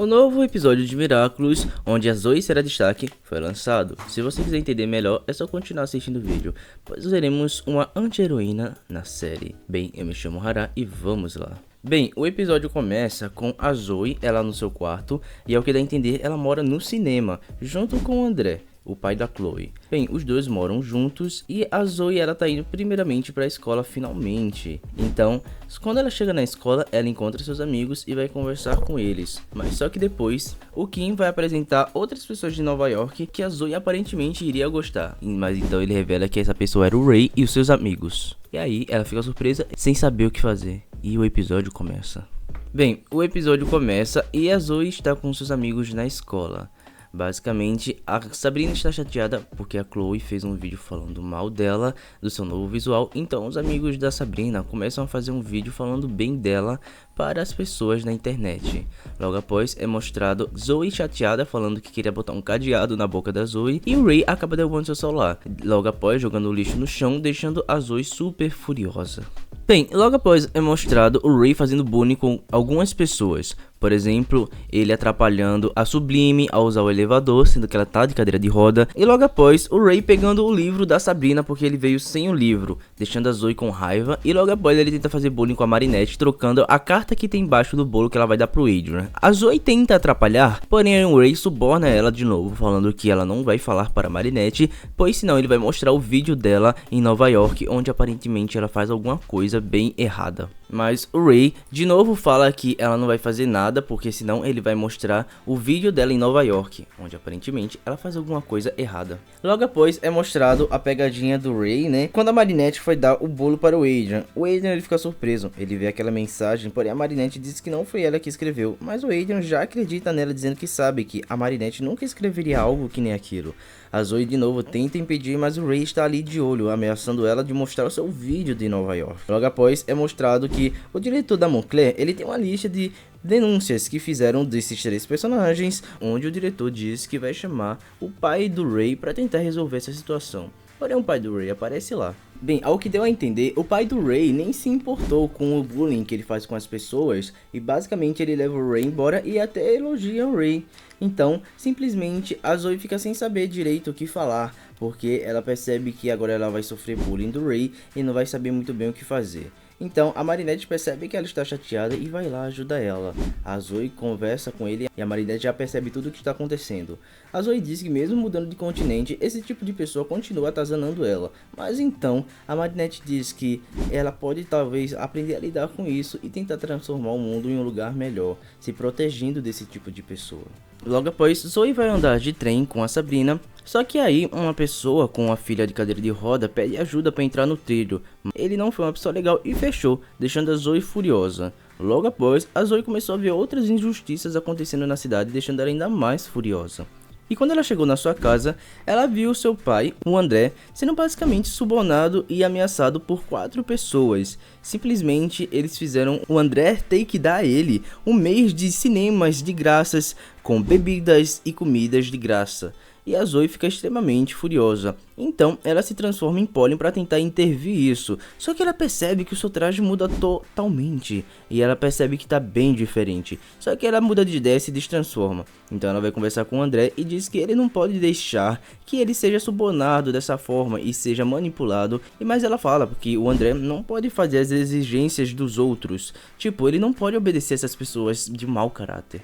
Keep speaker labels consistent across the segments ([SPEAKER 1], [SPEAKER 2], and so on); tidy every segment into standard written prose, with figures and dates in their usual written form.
[SPEAKER 1] O novo episódio de Miraculous, onde a Zoe será destaque, foi lançado. Se você quiser entender melhor, é só continuar assistindo o vídeo, pois veremos uma anti-heroína na série. Bem, eu me chamo Hara e vamos lá. Bem, o episódio começa com a Zoe, ela no seu quarto, e ao que dá a entender, ela mora no cinema, junto com o André, o pai da Chloe. Bem, os dois moram juntos e a Zoe ela tá indo primeiramente pra escola finalmente. Então, quando ela chega na escola, ela encontra seus amigos e vai conversar com eles. Mas só que depois, o Kim vai apresentar outras pessoas de Nova York que a Zoe aparentemente iria gostar. Mas então ele revela que essa pessoa era o Ray e os seus amigos. E aí, ela fica surpresa sem saber o que fazer. E o episódio começa. Bem, o episódio começa e a Zoe está com seus amigos na escola. Basicamente, a Sabrina está chateada porque a Chloe fez um vídeo falando mal dela, do seu novo visual. Então os amigos da Sabrina começam a fazer um vídeo falando bem dela para as pessoas na internet. Logo após é mostrado Zoe chateada falando que queria botar um cadeado na boca da Zoe, e o Ray acaba derrubando seu celular. Logo após jogando o lixo no chão, deixando a Zoe super furiosa. Bem, logo após é mostrado o Ray fazendo bullying com algumas pessoas. Por exemplo, ele atrapalhando a Sublime ao usar o elevador, sendo que ela tá de cadeira de roda. E logo após, o Ray pegando o livro da Sabrina porque ele veio sem o livro, deixando a Zoe com raiva. E logo após ele tenta fazer bullying com a Marinette, trocando a carta que tem embaixo do bolo que ela vai dar pro Adrian. A Zoe tenta atrapalhar, porém o Ray suborna ela de novo, falando que ela não vai falar para a Marinette, pois senão ele vai mostrar o vídeo dela em Nova York, onde aparentemente ela faz alguma coisa bem errada. Mas o Ray de novo fala que ela não vai fazer nada, porque senão ele vai mostrar o vídeo dela em Nova York, onde aparentemente ela faz alguma coisa errada. Logo após é mostrado a pegadinha do Ray, né? Quando a Marinette foi dar o bolo para o Adrian ele fica surpreso, ele vê aquela mensagem, porém a Marinette diz que não foi ela que escreveu, mas o Adrian já acredita nela, dizendo que sabe que a Marinette nunca escreveria algo que nem aquilo. A Zoe de novo tenta impedir, mas o Ray está ali de olho, ameaçando ela de mostrar o seu vídeo de Nova York. Logo após é mostrado que o diretor da Moncler, ele tem uma lista de denúncias que fizeram desses três personagens, onde o diretor diz que vai chamar o pai do Ray para tentar resolver essa situação. Porém o pai do Ray aparece lá. Bem, ao que deu a entender, o pai do Ray nem se importou com o bullying que ele faz com as pessoas, e basicamente ele leva o Ray embora e até elogia o Ray. Então, simplesmente a Zoe fica sem saber direito o que falar, porque ela percebe que agora ela vai sofrer bullying do Ray e não vai saber muito bem o que fazer. Então a Marinette percebe que ela está chateada e vai lá ajudar ela. A Zoe conversa com ele e a Marinette já percebe tudo o que está acontecendo. A Zoe diz que mesmo mudando de continente, esse tipo de pessoa continua atazanando ela. Mas então a Marinette diz que ela pode talvez aprender a lidar com isso e tentar transformar o mundo em um lugar melhor, se protegendo desse tipo de pessoa. Logo após, Zoe vai andar de trem com a Sabrina, só que aí uma pessoa com uma filha de cadeira de roda pede ajuda para entrar no trilho. Ele não foi uma pessoa legal e fechou, deixando a Zoe furiosa. Logo após, a Zoe começou a ver outras injustiças acontecendo na cidade, deixando ela ainda mais furiosa. E quando ela chegou na sua casa, ela viu seu pai, o André, sendo basicamente subornado e ameaçado por 4 pessoas. Simplesmente eles fizeram o André ter que dar a ele um mês de cinemas de graças, com bebidas e comidas de graça. E a Zoe fica extremamente furiosa. Então ela se transforma em Pollen para tentar intervir isso. Só que ela percebe que o seu traje muda totalmente. E ela percebe que tá bem diferente. Só que ela muda de ideia e se destransforma. Então ela vai conversar com o André e diz que ele não pode deixar que ele seja subornado dessa forma e seja manipulado. Mas ela fala que o André não pode fazer as exigências dos outros. Tipo, ele não pode obedecer essas pessoas de mau caráter.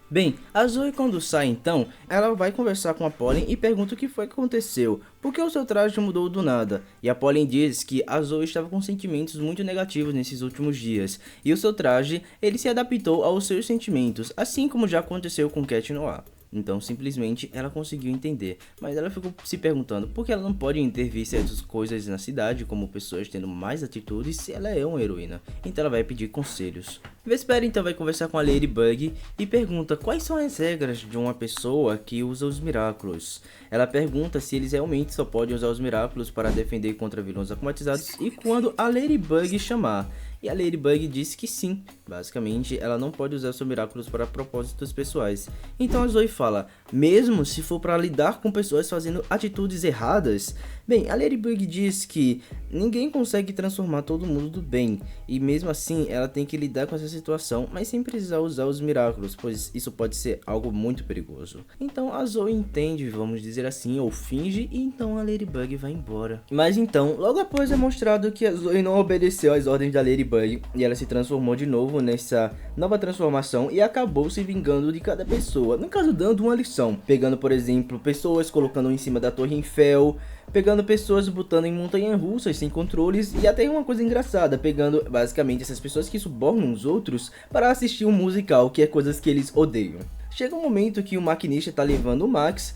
[SPEAKER 1] Bem, a Zoe quando sai então, ela vai conversar com a Pollen e pergunta o que foi que aconteceu, por que o seu traje mudou do nada, e a Pollen diz que a Zoe estava com sentimentos muito negativos nesses últimos dias, e o seu traje, ele se adaptou aos seus sentimentos, assim como já aconteceu com Cat Noir. Então simplesmente ela conseguiu entender, mas ela ficou se perguntando por que ela não pode intervir certas coisas na cidade, como pessoas tendo mais atitudes, se ela é uma heroína. Então ela vai pedir conselhos. Vesper então vai conversar com a Ladybug e pergunta quais são as regras de uma pessoa que usa os Miraculous. Ela pergunta se eles realmente só podem usar os Miraculous para defender contra vilões acomatizados e quando a Ladybug chamar. E a Ladybug disse que sim, basicamente ela não pode usar seus Miraculous para propósitos pessoais. Então a Zoe fala, mesmo se for para lidar com pessoas fazendo atitudes erradas, Bem, a Ladybug diz que ninguém consegue transformar todo mundo do bem, e mesmo assim ela tem que lidar com essa situação, mas sem precisar usar os Miraculous, pois isso pode ser algo muito perigoso. Então a Zoe entende, vamos dizer assim, ou finge, e então a Ladybug vai embora. Mas então, logo após é mostrado que a Zoe não obedeceu às ordens da Ladybug, e ela se transformou de novo nessa nova transformação e acabou se vingando de cada pessoa, no caso dando uma lição, pegando por exemplo pessoas, colocando em cima da Torre Eiffel, pegando pessoas, botando em montanhas-russas sem controles, e até uma coisa engraçada, pegando basicamente essas pessoas que subornam os outros para assistir um musical, que é coisas que eles odeiam. Chega um momento que o maquinista tá levando o Max,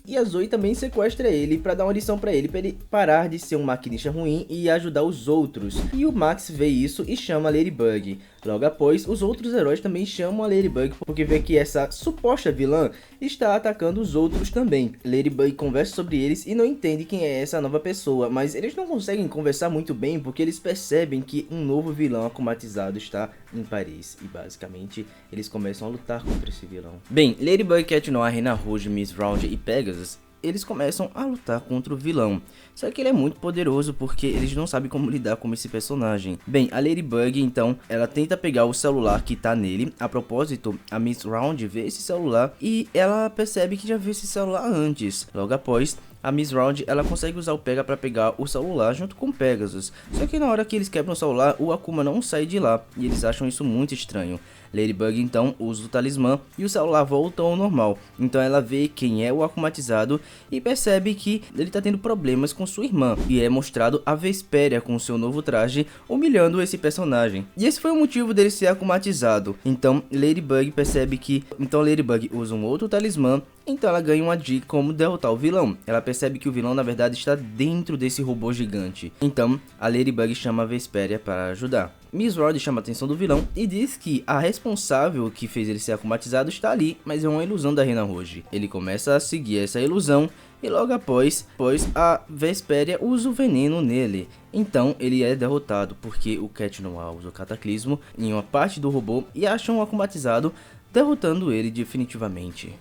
[SPEAKER 1] e a Zoe também sequestra ele para dar uma lição para ele parar de ser um maquinista ruim e ajudar os outros. E o Max vê isso e chama a Ladybug. Logo após, os outros heróis também chamam a Ladybug porque vê que essa suposta vilã está atacando os outros também. Ladybug conversa sobre eles e não entende quem é essa nova pessoa, mas eles não conseguem conversar muito bem porque eles percebem que um novo vilão akumatizado está em Paris. E basicamente, eles começam a lutar contra esse vilão. Bem, Ladybug, Cat Noir, Reina Rouge, Miss Round e Pegasus, eles começam a lutar contra o vilão. Só que ele é muito poderoso porque eles não sabem como lidar com esse personagem. Bem, a Ladybug então, ela tenta pegar o celular que tá nele. A propósito, a Miss Round vê esse celular e ela percebe que já viu esse celular antes. Logo após, a Miss Round, ela consegue usar o Pega para pegar o celular junto com o Pegasus. Só que na hora que eles quebram o celular, o Akuma não sai de lá e eles acham isso muito estranho. Ladybug então usa o talismã e o celular volta ao normal. Então ela vê quem é o akumatizado e percebe que ele tá tendo problemas com sua irmã. E é mostrado a Vesperia com seu novo traje humilhando esse personagem. E esse foi o motivo dele ser akumatizado. Então Ladybug percebe que... Então Ladybug usa um outro talismã. Então ela ganha uma dica como derrotar o vilão. Ela percebe que o vilão na verdade está dentro desse robô gigante. Então a Ladybug chama a Vesperia para ajudar. Miss Rod chama a atenção do vilão e diz que a responsável que fez ele ser akumatizado está ali, mas é uma ilusão da Reina Rouge. Ele começa a seguir essa ilusão e logo após a Vesperia usa o veneno nele. Então ele é derrotado porque o Cat Noir usa o cataclismo em uma parte do robô e acha um akumatizado, derrotando ele definitivamente.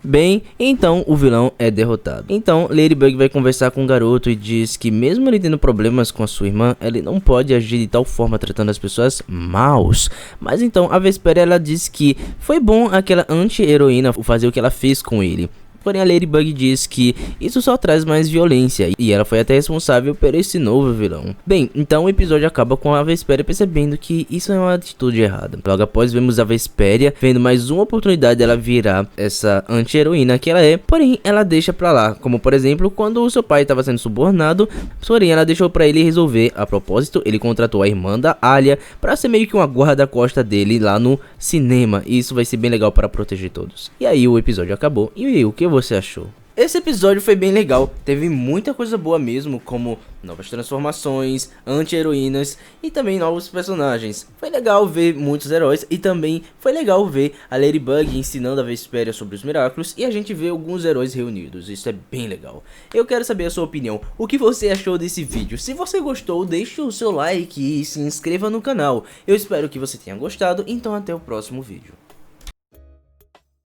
[SPEAKER 1] Bem, então o vilão é derrotado. Então Ladybug vai conversar com o garoto e diz que mesmo ele tendo problemas com a sua irmã, ele não pode agir de tal forma tratando as pessoas maus. Mas então a Vesperia, ela diz que foi bom aquela anti-heroína fazer o que ela fez com ele. Porém a Ladybug diz que isso só traz mais violência e ela foi até responsável por esse novo vilão. Bem, então o episódio acaba com a Vesperia percebendo que isso é uma atitude errada. Logo após vemos a Vesperia vendo mais uma oportunidade dela virar essa anti-heroína que ela é, porém ela deixa pra lá, como por exemplo quando o seu pai estava sendo subornado, porém ela deixou pra ele resolver. A propósito, ele contratou a irmã da Alia pra ser meio que uma guarda-costa dele lá no cinema, e isso vai ser bem legal para proteger todos. E aí o episódio acabou, e aí, o que você achou? Esse episódio foi bem legal, teve muita coisa boa mesmo, como novas transformações, anti-heroínas e também novos personagens. Foi legal ver muitos heróis e também foi legal ver a Ladybug ensinando a Vesperia sobre os Miraculous e a gente vê alguns heróis reunidos, isso é bem legal. Eu quero saber a sua opinião, o que você achou desse vídeo? Se você gostou, deixe o seu like e se inscreva no canal. Eu espero que você tenha gostado, então até o próximo vídeo.